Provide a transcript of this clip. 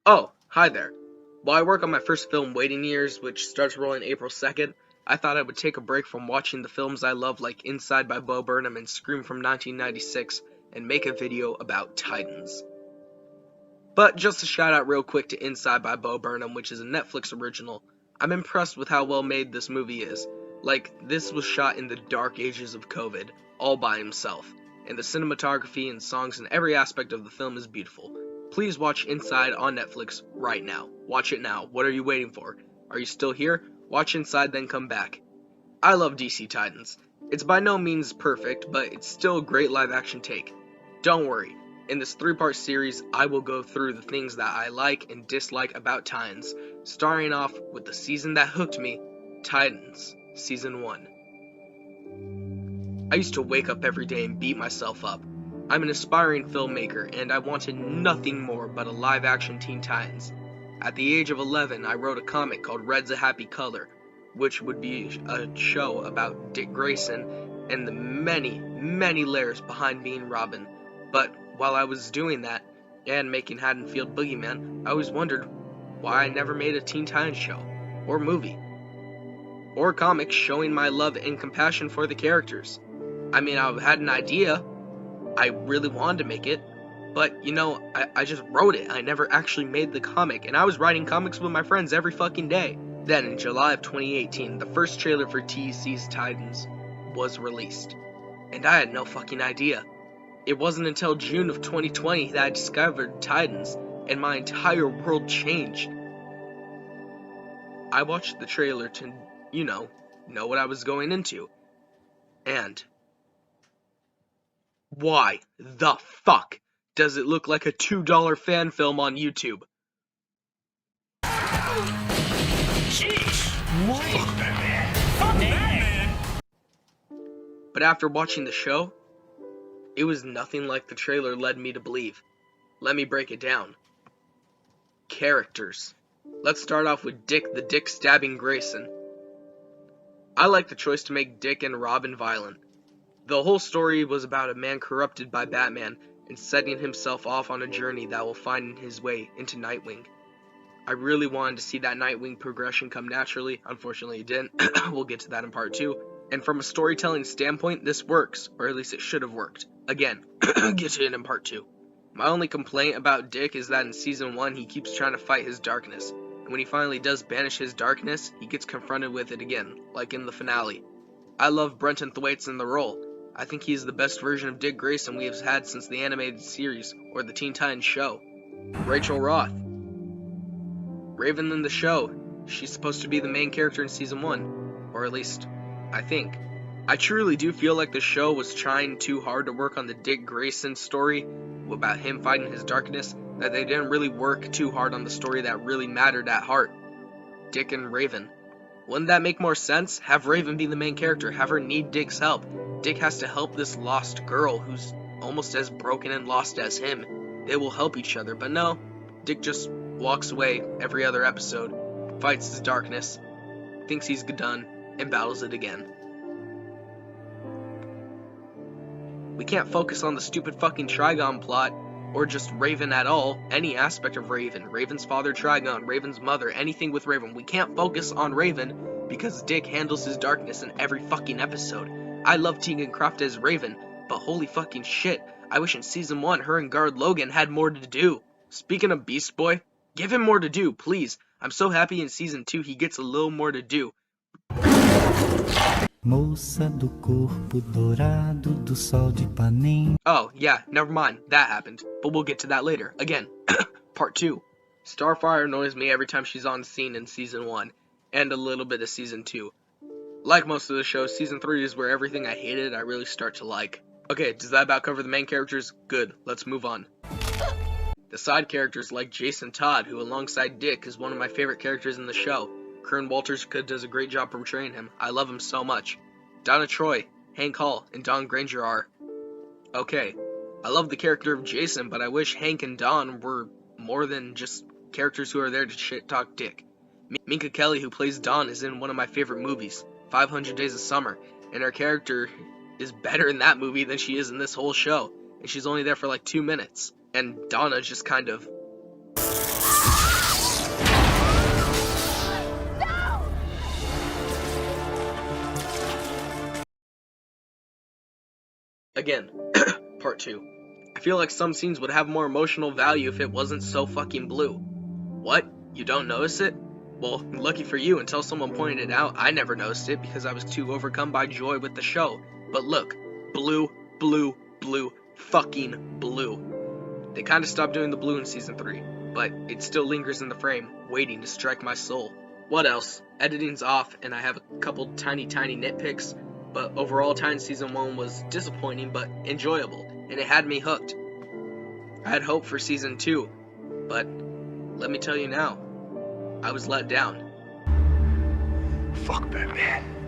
Oh, hi there. While I work on my first film, Waiting Years, which starts rolling April 2nd, I thought I would take a break from watching the films I love like Inside by Bo Burnham and Scream from 1996 and make a video about Titans. But just a shout out real quick to Inside by Bo Burnham, which is a Netflix original. I'm impressed with how well made this movie is. Like, this was shot in the dark ages of COVID, all by himself, and the cinematography and songs and every aspect of the film is beautiful. Please watch Inside on Netflix right now. Watch it now. What are you waiting for? Are you still here? Watch Inside, then come back. I love DC Titans. It's by no means perfect, but it's still a great live action take. Don't worry, in this 3-part series, I will go through the things that I like and dislike about Titans, starting off with the season that hooked me, Titans, Season 1. I used to wake up every day and beat myself up. I'm an aspiring filmmaker, and I wanted nothing more but a live-action Teen Titans. At the age of 11, I wrote a comic called Red's a Happy Color, which would be a show about Dick Grayson and the many, many layers behind being Robin. But while I was doing that, and making Haddonfield Boogeyman, I always wondered why I never made a Teen Titans show, or movie, or comic showing my love and compassion for the characters. I mean, I had an idea, I really wanted to make it, but, I just wrote it. I never actually made the comic, and I was writing comics with my friends every fucking day. Then, in July of 2018, the first trailer for TEC's Titans was released, and I had no fucking idea. It wasn't until June of 2020 that I discovered Titans, and my entire world changed. I watched the trailer to, know what I was going into, and why the fuck does it look like a $2 fan film on YouTube? Jeez. What? Batman. Fuck Batman. But after watching the show, it was nothing like the trailer led me to believe. Let me break it down. Characters. Let's start off with Dick the Dick stabbing Grayson. I like the choice to make Dick and Robin violent. The whole story was about a man corrupted by Batman and setting himself off on a journey that will find his way into Nightwing. I really wanted to see that Nightwing progression come naturally. Unfortunately, it didn't. We'll get to that in part 2. And from a storytelling standpoint, this works, or at least it should have worked. Again, get to it in part 2. My only complaint about Dick is that in Season 1, he keeps trying to fight his darkness. And when he finally does banish his darkness, he gets confronted with it again, like in the finale. I love Brenton Thwaites in the role. I think he's the best version of Dick Grayson we have had since the animated series, or the Teen Titans show. Rachel Roth. Raven in the show. She's supposed to be the main character in Season 1. Or at least, I think. I truly do feel like the show was trying too hard to work on the Dick Grayson story, about him fighting his darkness, that they didn't really work too hard on the story that really mattered at heart. Dick and Raven. Wouldn't that make more sense? Have Raven be the main character, have her need Dick's help. Dick has to help this lost girl who's almost as broken and lost as him. They will help each other, but no. Dick just walks away every other episode, fights his darkness, thinks he's done, and battles it again. We can't focus on the stupid fucking Trigon plot, or just Raven at all, any aspect of Raven. Raven's father Trigon, Raven's mother, anything with Raven. We can't focus on Raven, because Dick handles his darkness in every fucking episode. I love Tegan Croft as Raven, but holy fucking shit, I wish in Season 1 her and Guard Logan had more to do. Speaking of Beast Boy, give him more to do, please. I'm so happy in Season 2 he gets a little more to do. Moça do corpo dourado do sol de Ipanema. Oh, yeah, never mind, that happened. But we'll get to that later. Again, part 2. Starfire annoys me every time she's on scene in Season 1, and a little bit of Season 2. Like most of the show, Season 3 is where everything I hated I really start to like. Okay, does that about cover the main characters? Good, let's move on. The side characters like Jason Todd, who alongside Dick is one of my favorite characters in the show. Kern Walters does a great job portraying him. I love him so much. Donna Troy, Hank Hall, and Don Granger are okay. I love the character of Jason, but I wish Hank and Don were more than just characters who are there to shit-talk Dick. Minka Kelly, who plays Dawn, is in one of my favorite movies, 500 Days of Summer, and her character is better in that movie than she is in this whole show, and she's only there for like 2 minutes. And Donna just kind of Again, part 2. I feel like some scenes would have more emotional value if it wasn't so fucking blue. What? You don't notice it? Well, lucky for you, until someone pointed it out, I never noticed it because I was too overcome by joy with the show. But look, blue, blue, blue, fucking blue. They kinda stopped doing the blue in season 3, but it still lingers in the frame, waiting to strike my soul. What else? Editing's off, and I have a couple tiny nitpicks, but overall Titan Season 1 was disappointing but enjoyable, and it had me hooked. I had hope for Season 2, but let me tell you now, I was let down. Fuck Batman.